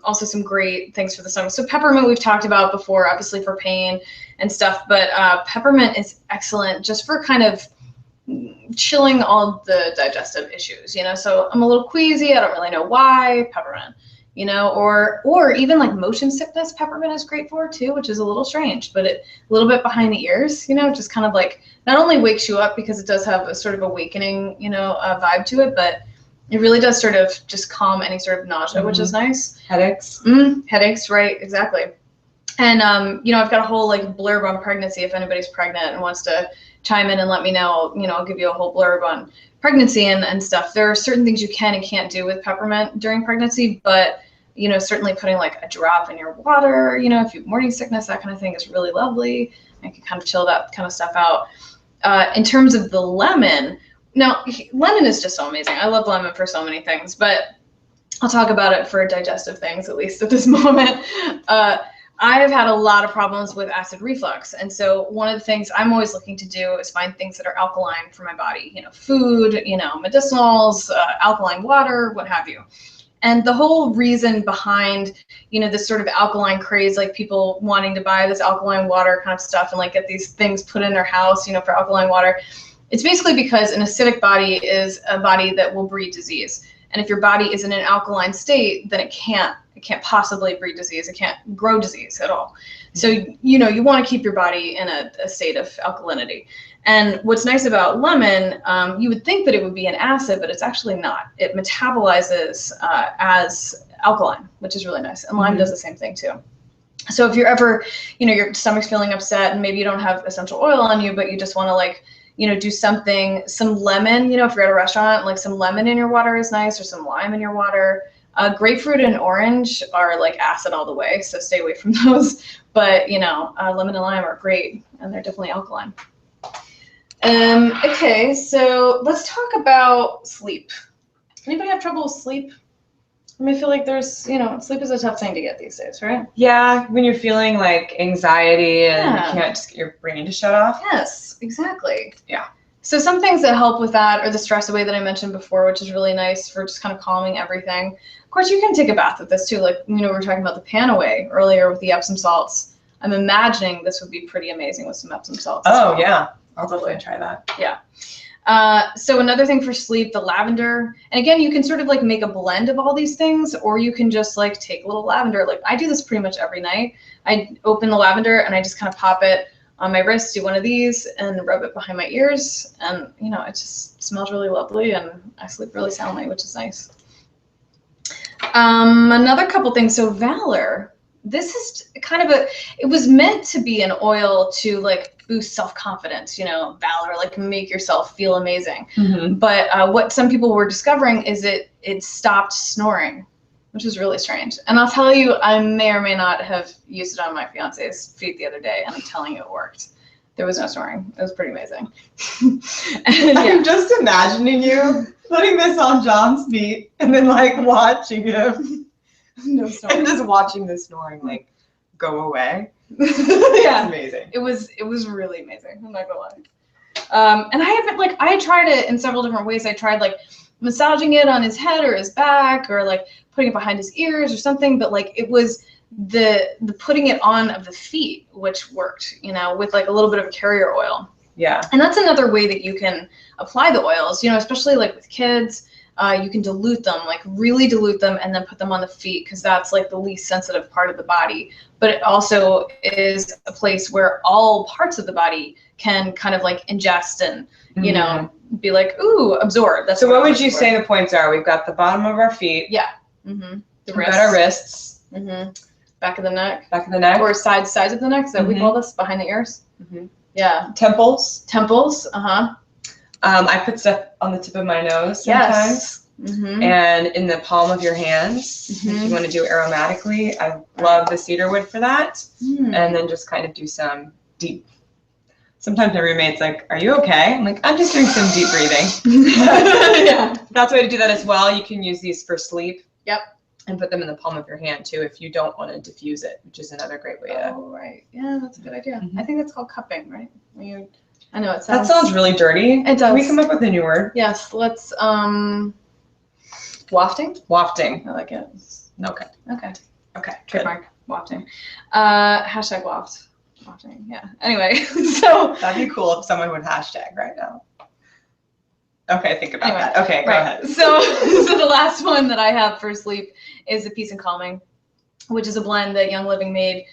Speaker 1: also some great things for the stomach. So peppermint we've talked about before, obviously for pain and stuff, but peppermint is excellent just for kind of chilling all the digestive issues, you know. So I'm a little queasy, I don't really know why, peppermint. You know, or even like motion sickness, peppermint is great for too, which is a little strange, but a little bit behind the ears, you know, just kind of like not only wakes you up because it does have a sort of awakening, you know, vibe to it, but it really does sort of just calm any sort of nausea, which is nice.
Speaker 2: Headaches.
Speaker 1: Headaches, right, exactly. And you know, I've got a whole like blurb on pregnancy if anybody's pregnant and wants to chime in and let me know, you know, I'll give you a whole blurb on pregnancy and stuff. There are certain things you can and can't do with peppermint during pregnancy, but you know, certainly putting like a drop in your water, you know, if you have morning sickness, that kind of thing is really lovely. I can kind of chill that kind of stuff out. In terms of the lemon, now lemon is just so amazing. I love lemon for so many things, but I'll talk about it for digestive things, at least at this moment. I've had a lot of problems with acid reflux. And so one of the things I'm always looking to do is find things that are alkaline for my body, you know, food, you know, medicinals, alkaline water, what have you. And the whole reason behind, you know, this sort of alkaline craze, like people wanting to buy this alkaline water kind of stuff and like get these things put in their house, you know, for alkaline water, it's basically because an acidic body is a body that will breed disease. And if your body is in an alkaline state, then it can't possibly breed disease. It can't grow disease at all. So, you know, you want to keep your body in a state of alkalinity. And what's nice about lemon, you would think that it would be an acid, but it's actually not. It metabolizes as alkaline, which is really nice. And lime does the same thing too. So if you're ever, you know, your stomach's feeling upset and maybe you don't have essential oil on you, but you just want to like, you know, do something, some lemon, you know, if you're at a restaurant, like some lemon in your water is nice, or some lime in your water. Grapefruit and orange are like acid all the way, so stay away from those. But, you know, lemon and lime are great, and they're definitely alkaline. Okay, so let's talk about sleep. Anybody have trouble with sleep? I mean, I feel like there's, you know, sleep is a tough thing to get these days, right?
Speaker 2: Yeah, when you're feeling like anxiety and you can't just get your brain to shut off.
Speaker 1: Yes, exactly.
Speaker 2: Yeah.
Speaker 1: So some things that help with that are the stress away that I mentioned before, which is really nice for just kind of calming everything. Of course, you can take a bath with this too. Like, you know, we were talking about the PanAway earlier with the Epsom salts. I'm imagining this would be pretty amazing with some Epsom salts.
Speaker 2: Oh, yeah. I'll definitely try that.
Speaker 1: Yeah. So another thing for sleep, the lavender. And again, you can sort of like make a blend of all these things, or you can just like take a little lavender. Like I do this pretty much every night. I open the lavender and I just kind of pop it on my wrist, do one of these and rub it behind my ears. And, you know, it just smells really lovely and I sleep really soundly, which is nice. Another couple things. So Valor, this is kind of it was meant to be an oil to like boost self-confidence, you know, Valor, like make yourself feel amazing. But what some people were discovering is it stopped snoring, which is really strange. And I'll tell you, I may or may not have used it on my fiance's feet the other day, and I'm telling you it worked. There was no snoring. It was pretty amazing. And, yeah.
Speaker 2: I'm just imagining you putting this on John's feet and then like watching him.
Speaker 1: No snoring.
Speaker 2: And just watching the snoring like go away.
Speaker 1: Yeah.
Speaker 2: It's amazing.
Speaker 1: It was really amazing. I'm not gonna lie. And I tried it in several different ways. I tried like massaging it on his head or his back, or like putting it behind his ears or something, but like it was the putting it on of the feet which worked, you know, with like a little bit of a carrier oil.
Speaker 2: Yeah.
Speaker 1: And that's another way that you can apply the oils, you know, especially like with kids. You can dilute them, like really dilute them, and then put them on the feet, because that's like the least sensitive part of the body. But it also is a place where all parts of the body can kind of like ingest and, you know, be like, ooh, absorb. That's
Speaker 2: so what would you say the points are? We've got the bottom of our feet.
Speaker 1: Yeah.
Speaker 2: The We've got our wrists.
Speaker 1: Back of the neck.
Speaker 2: Back of the neck.
Speaker 1: Or sides of the neck. So we call this behind the ears. Yeah.
Speaker 2: Temples.
Speaker 1: Temples.
Speaker 2: I put stuff on the tip of my nose sometimes. And in the palm of your hands, if you want to do aromatically. I love the cedar wood for that. And then just kind of do some deep. Sometimes my roommate's like, are you okay? I'm like, I'm just doing some deep breathing.
Speaker 1: Yeah.
Speaker 2: That's a way to do that as well. You can use these for sleep.
Speaker 1: Yep.
Speaker 2: And put them in the palm of your hand too if you don't want to diffuse it, which is another great way to.
Speaker 1: Oh, right. Yeah, that's a good idea. I think that's called cupping, right? I know it
Speaker 2: sounds. That sounds really dirty.
Speaker 1: It does.
Speaker 2: Can we come up with a new word?
Speaker 1: Yes, let's, wafting?
Speaker 2: Wafting.
Speaker 1: I like it.
Speaker 2: Okay.
Speaker 1: Okay. Trademark. Wafting. Hashtag waft. Wafting, yeah. Anyway, so.
Speaker 2: That'd be cool if someone would hashtag right now. Okay, think about that. Okay, go ahead.
Speaker 1: So the last one that I have for sleep is the Peace and Calming, which is a blend that Young Living made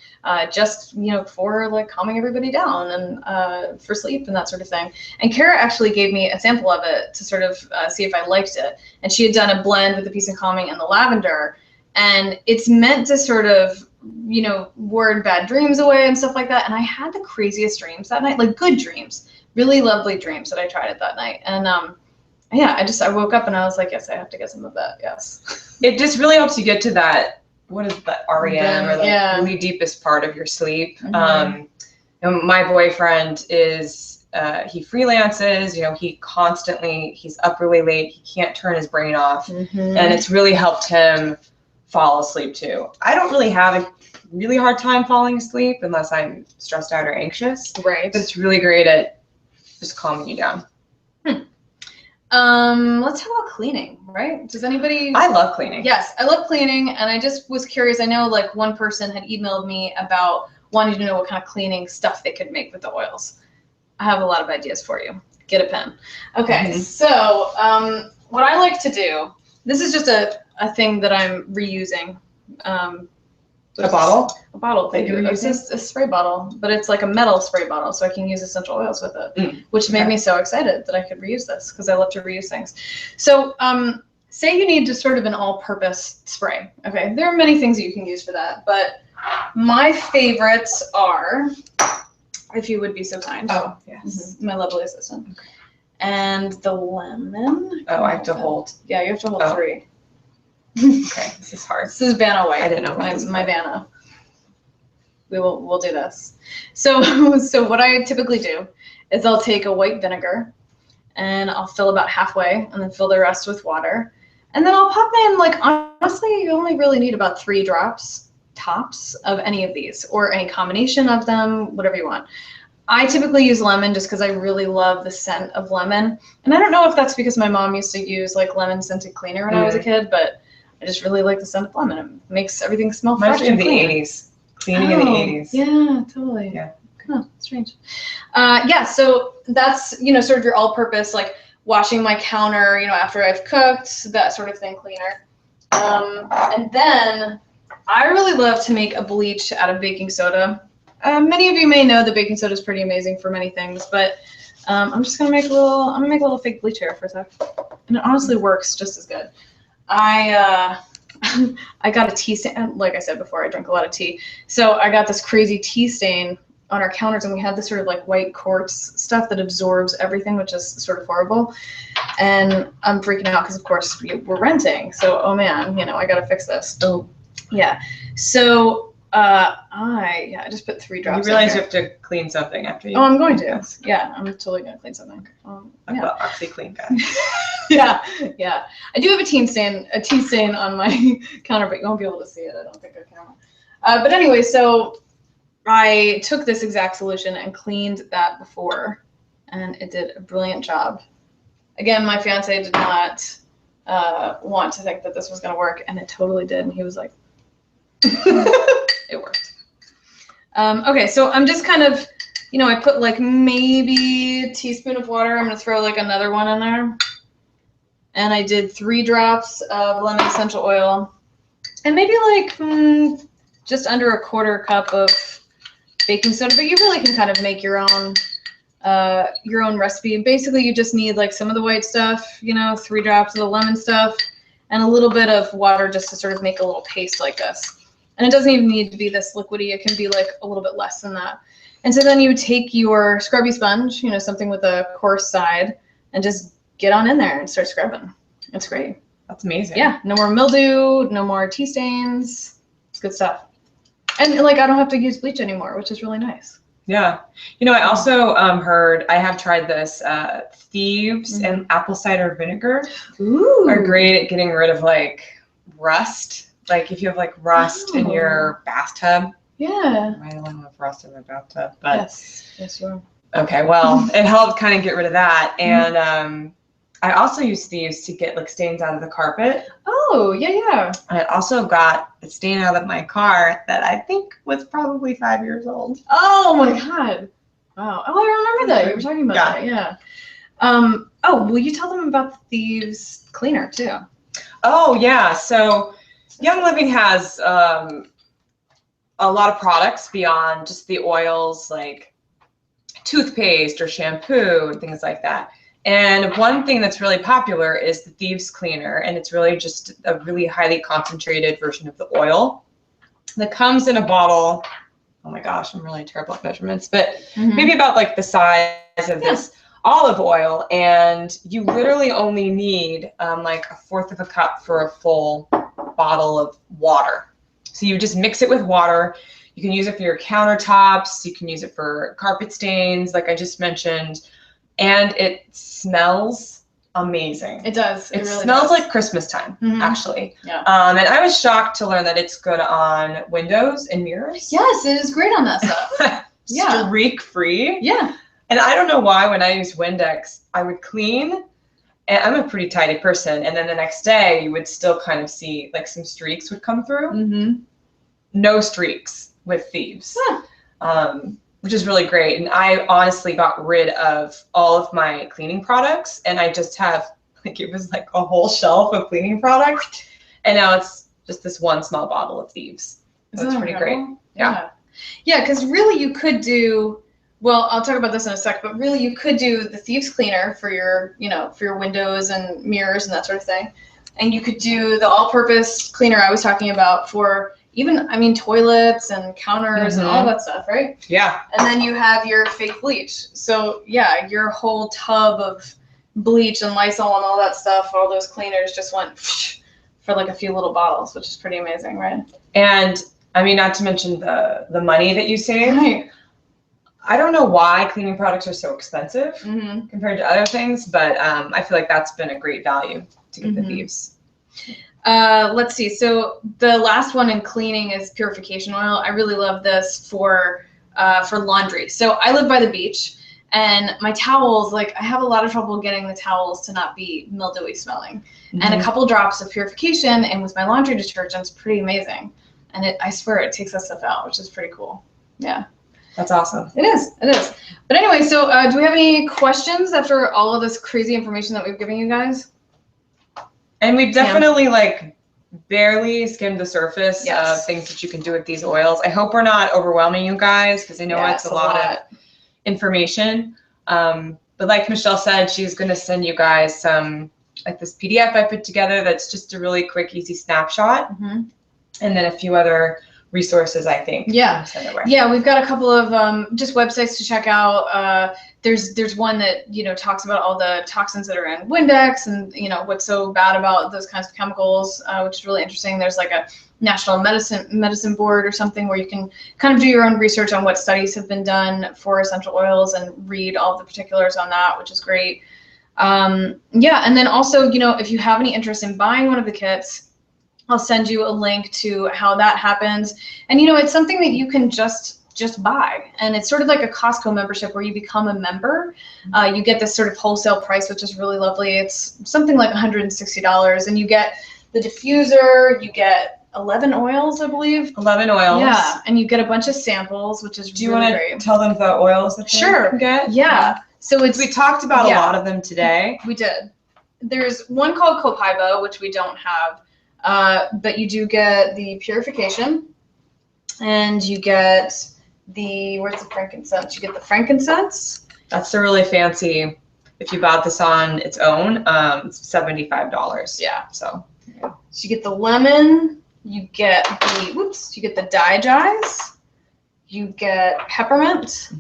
Speaker 1: just, you know, for like calming everybody down and for sleep and that sort of thing. And Kara actually gave me a sample of it to sort of see if I liked it. And she had done a blend with the Peace and Calming and the lavender. And it's meant to sort of, you know, ward bad dreams away and stuff like that. And I had the craziest dreams that night, like good dreams, really lovely dreams that I tried it that night. And yeah, I woke up and I was like, yes, I have to get some of that. Yes.
Speaker 2: It just really helps you get to that, what is that, REM, or like really deepest part of your sleep. You know, my boyfriend is, he freelances, you know, he's up really late. He can't turn his brain off. And it's really helped him fall asleep too. I don't really have a really hard time falling asleep unless I'm stressed out or anxious.
Speaker 1: Right.
Speaker 2: But it's really great at just calming you down.
Speaker 1: Let's talk about cleaning, right? Does anybody?
Speaker 2: I love cleaning.
Speaker 1: Yes, I love cleaning, and I just was curious. I know like one person had emailed me about wanting to know what kind of cleaning stuff they could make with the oils. I have a lot of ideas for you. Get a pen. Okay, so what I like to do, this is just a thing that I'm reusing.
Speaker 2: A bottle?
Speaker 1: A bottle. It's just a spray bottle, but it's like a metal spray bottle, so I can use essential oils with it, which made me so excited that I could reuse this because I love to reuse things. So say you need just sort of an all-purpose spray. Okay, there are many things that you can use for that, but my favorites are, if you would be so kind.
Speaker 2: Oh, yes.
Speaker 1: My lovely assistant. Okay. And the lemon.
Speaker 2: Oh, I have to hold.
Speaker 1: Yeah, you have to hold 3.
Speaker 2: Okay, this is hard.
Speaker 1: This is PanAway.
Speaker 2: I didn't know
Speaker 1: my Vanna. We'll do this. So what I typically do is I'll take a white vinegar and I'll fill about halfway and then fill the rest with water. And then I'll pop in, like, honestly, you only really need about 3 drops tops of any of these or any combination of them, whatever you want. I typically use lemon just because I really love the scent of lemon. And I don't know if that's because my mom used to use like lemon scented cleaner when I was a kid, but I just really like the scent of lemon. It makes everything smell fresh and clean.
Speaker 2: The 80s. Cleaning in the 80s.
Speaker 1: Yeah, totally.
Speaker 2: Yeah.
Speaker 1: Huh, strange. Yeah, so that's, you know, sort of your all-purpose, like washing my counter, you know, after I've cooked, that sort of thing cleaner. And then I really love to make a bleach out of baking soda. Many of you may know that baking soda is pretty amazing for many things, but I'm just gonna make a little fake bleach here for a sec, and it honestly works just as good. I got a tea stain. Like I said before, I drink a lot of tea, so I got this crazy tea stain on our counters, and we had this sort of like white quartz stuff that absorbs everything, which is sort of horrible. And I'm freaking out because, of course, we're renting. So, oh man, I got to fix this. Oh, yeah. So, I just put 3 drops.
Speaker 2: You realize you have to clean something after you.
Speaker 1: Oh, I'm going to. Yeah, I'm totally going to clean something.
Speaker 2: Like the OxyClean guy.
Speaker 1: Yeah. I do have a tea stain on my counter, but you won't be able to see it. I don't think I can. But anyway, so I took this exact solution and cleaned that before, and it did a brilliant job. Again, my fiance did not want to think that this was going to work, and it totally did. And he was like, it worked. Okay, so I'm just kind of, I put like maybe a teaspoon of water. I'm going to throw like another one in there. And I did 3 drops of lemon essential oil, and maybe like just under a 1/4 cup of baking soda, but you really can kind of make your own recipe. And basically you just need like some of the white stuff, 3 drops of the lemon stuff, and a little bit of water just to sort of make a little paste like this. And it doesn't even need to be this liquidy. It can be like a little bit less than that. And so then you would take your scrubby sponge, something with a coarse side, and just get on in there and start scrubbing. It's great.
Speaker 2: That's amazing.
Speaker 1: Yeah, no more mildew, no more tea stains. It's good stuff. And like I don't have to use bleach anymore, which is really nice.
Speaker 2: Yeah. I also heard, I have tried this, Thieves and apple cider vinegar are great at getting rid of like rust. Like if you have like rust in your bathtub.
Speaker 1: Yeah.
Speaker 2: I don't have rust in my bathtub, but.
Speaker 1: Yes, you are.
Speaker 2: Okay, well, it helped kind of get rid of that. And I also use Thieves to get like stains out of the carpet.
Speaker 1: Oh, yeah.
Speaker 2: I also got a stain out of my car that I think was probably 5 years old.
Speaker 1: Oh my God. Wow. Oh, I remember that. You were talking about that. Yeah. Oh, will you tell them about the Thieves cleaner too? Oh,
Speaker 2: yeah. So Young Living has a lot of products beyond just the oils, like toothpaste or shampoo and things like that. And one thing that's really popular is the Thieves cleaner, and it's really just a really highly concentrated version of the oil that comes in a bottle. Oh my gosh, I'm really terrible at measurements, but maybe about like the size of this olive oil, and you literally only need like 1/4 cup for a full bottle of water. So you just mix it with water. You can use it for your countertops. You can use it for carpet stains, like I just mentioned. And it smells amazing.
Speaker 1: It does.
Speaker 2: It
Speaker 1: really
Speaker 2: smells
Speaker 1: does.
Speaker 2: like Christmas time, actually.
Speaker 1: Yeah.
Speaker 2: And I was shocked to learn that it's good on windows and mirrors.
Speaker 1: Yes, it is great on that stuff. Yeah.
Speaker 2: Streak-free.
Speaker 1: Yeah.
Speaker 2: And I don't know why when I use Windex, I would clean, and I'm a pretty tidy person, and then the next day you would still kind of see like some streaks would come through. No streaks with Thieves. Which is really great. And I honestly got rid of all of my cleaning products, and I just have like, it was like a whole shelf of cleaning products, and now it's just this one small bottle of Thieves. So it's pretty great. Yeah, because really you could do, well, I'll talk about this in a sec, but really you could do the Thieves cleaner for your, for your windows and mirrors and that sort of thing. And you could do the all-purpose cleaner I was talking about for even, toilets and counters and all that stuff, right? Yeah. And then you have your fake bleach. So yeah, your whole tub of bleach and Lysol and all that stuff, all those cleaners just went for like a few little bottles, which is pretty amazing, right? And not to mention the money that you save. Right. I don't know why cleaning products are so expensive compared to other things, but I feel like that's been a great value to get the Thieves. Let's see. So the last one in cleaning is Purification oil. I really love this for laundry. So I live by the beach, and my towels, like I have a lot of trouble getting the towels to not be mildewy smelling. And a couple drops of Purification, and with my laundry detergent, it's pretty amazing. And I swear it takes that stuff out, which is pretty cool. Yeah. That's awesome. It is. But anyway, so do we have any questions after all of this crazy information that we've given you guys? And we've definitely like barely skimmed the surface of things that you can do with these oils. I hope we're not overwhelming you guys, because I know it's a lot of information. But like Michelle said, she's going to send you guys some, like this PDF I put together that's just a really quick, easy snapshot. And then a few other resources, I think.
Speaker 1: Yeah, we've got a couple of just websites to check out. There's one that, you know, talks about all the toxins that are in Windex and, you know, what's so bad about those kinds of chemicals, which is really interesting. There's like a national medicine board or something where you can kind of do your own research on what studies have been done for essential oils and read all the particulars on that, which is great. Yeah, and then also, you know, if you have any interest in buying one of the kits, I'll send you a link to how that happens. And, you know, it's something that you can just buy. And it's sort of like a Costco membership where you become a member. You get this sort of wholesale price, which is really lovely. It's something like $160. And you get the diffuser, you get 11 oils, I believe. 11 oils. Yeah, and you get a bunch of samples, which is really great. Do you want to tell them the oils that you can get? Yeah. So we talked about a lot of them today. We did. There's one called Copaiba, which we don't have. But you do get the Purification, and you get the, where's the frankincense? You get the frankincense. That's the really fancy, if you bought this on its own, it's $75. Yeah. So you get the lemon, you get the, you get the DiGize, you get Peppermint,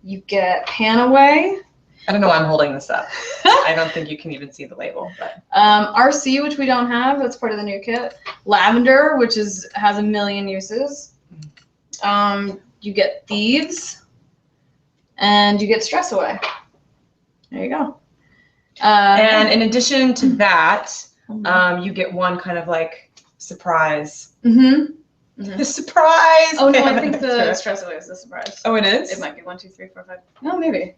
Speaker 1: you get PanAway. I don't know why I'm holding this up. I don't think you can even see the label. But RC, which we don't have, that's part of the new kit. Lavender, which has a million uses. You get Thieves, and you get Stress Away. There you go. And in addition to that, you get one kind of like surprise. The surprise. Oh no, I think the Stress Away is the surprise. Oh, it is? It might be 1, 2, 3, 4, 5. No, maybe.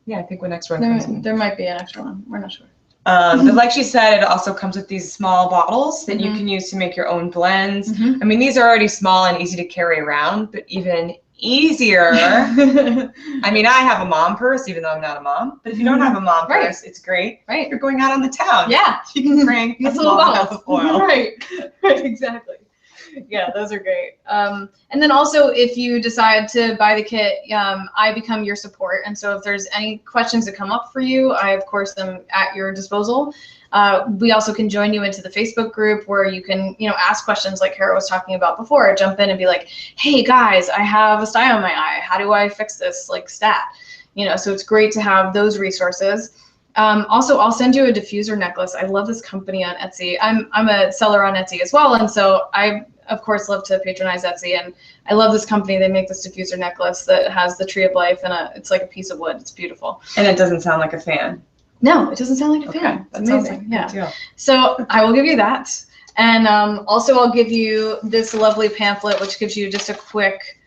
Speaker 1: Yeah, I think when next one comes in. There might be an extra one. We're not sure. But like she said, it also comes with these small bottles that you can use to make your own blends. I mean, these are already small and easy to carry around, but even easier. I mean, I have a mom purse, even though I'm not a mom. But if you don't have a mom purse, it's great. Right. You're going out on the town. Yeah. You can bring a small bottle of oil. Right. Right. Exactly. Yeah, those are great. And then also, if you decide to buy the kit, I become your support. And so if there's any questions that come up for you, I, of course, am at your disposal. We also can join you into the Facebook group where you can, you know, ask questions like Kara was talking about before. Jump in and be like, hey, guys, I have a sty on my eye. How do I fix this, like, stat? You know, so it's great to have those resources. Also, I'll send you a diffuser necklace. I love this company on Etsy. I'm a seller on Etsy as well, and so I, of course, love to patronize Etsy, and I love this company. They make this diffuser necklace that has the tree of life, and it's like a piece of wood. It's beautiful. And it doesn't sound like a fan. No, it doesn't sound like a fan. It's amazing. Yeah. So I will give you that, and also I'll give you this lovely pamphlet, which gives you just a quick,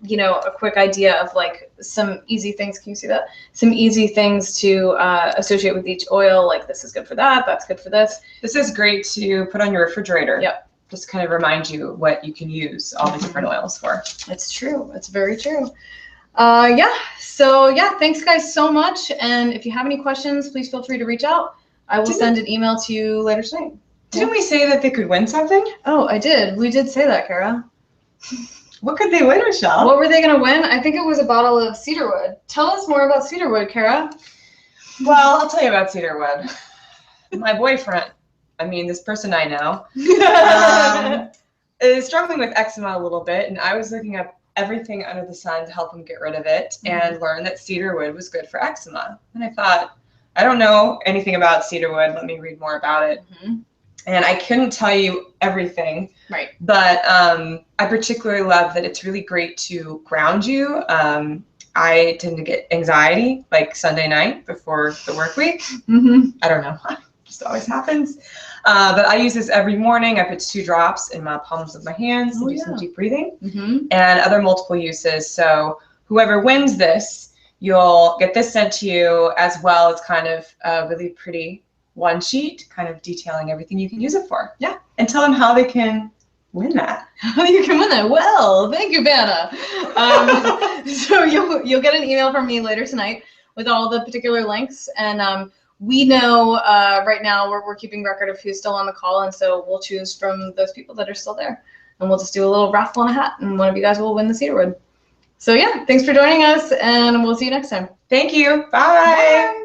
Speaker 1: you know, a quick idea of like some easy things. Can you see that? Some easy things to associate with each oil. Like this is good for that. That's good for this. This is great to put on your refrigerator. Yep. Just kind of remind you what you can use all the different oils for. It's true. It's very true. Yeah. So yeah, thanks guys so much. And if you have any questions, please feel free to reach out. I will send an email to you later tonight. Didn't we say that they could win something? Oh, I did. We did say that, Kara. What could they win, Michelle? What were they going to win? I think it was a bottle of cedarwood. Tell us more about cedarwood, Kara. Well, I'll tell you about cedarwood. My boyfriend, I mean, this person I know, is struggling with eczema a little bit, and I was looking up everything under the sun to help him get rid of it, and learned that cedarwood was good for eczema. And I thought, I don't know anything about cedarwood. Let me read more about it. And I couldn't tell you everything, right? But I particularly love that it's really great to ground you. I tend to get anxiety like Sunday night before the work week. I don't know, it just always happens. But I use this every morning. I put 2 drops in my palms of my hands and do some deep breathing and other multiple uses. So whoever wins this, you'll get this sent to you, as well as kind of a really pretty one sheet kind of detailing everything you can use it for. Yeah. And tell them how they can win that. How you can win that? Well, thank you, Vanna. So you'll get an email from me later tonight with all the particular links, and we know right now we're keeping record of who's still on the call, and so we'll choose from those people that are still there. And we'll just do a little raffle on a hat, and one of you guys will win the cedarwood. So yeah, thanks for joining us, and we'll see you next time.
Speaker 2: Thank you. Bye.
Speaker 1: Bye.